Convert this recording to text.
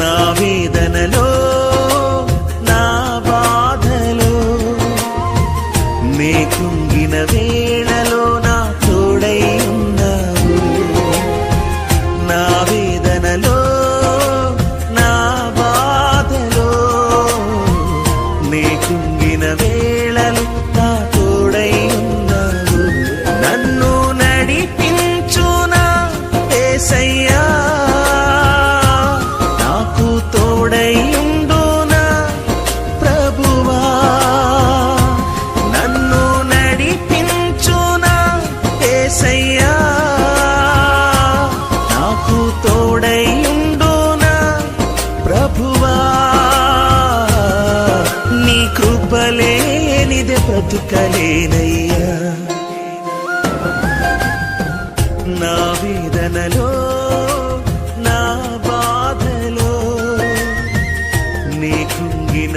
నా వేదనలో నా బాధలో నే కుంగిన వేళలో నా తోడై ఉన్నావు. నా వేదనలో నా బాధలో నే కుంగిన వేళలో నా తోడై ఉన్నావు. నన్ను నడిపించు నా యేసయ్యా, నాకు తోడై ఉండు నా ప్రభువా. నన్ను నడిపించు నా యేసయ్యా, నాకు తోడై ఉండు నా ప్రభువా. నీ కృపలేనిదే బ్రతుకలేనయ్యా. నా వేదనలో నా బాధలో నీ కుంగిన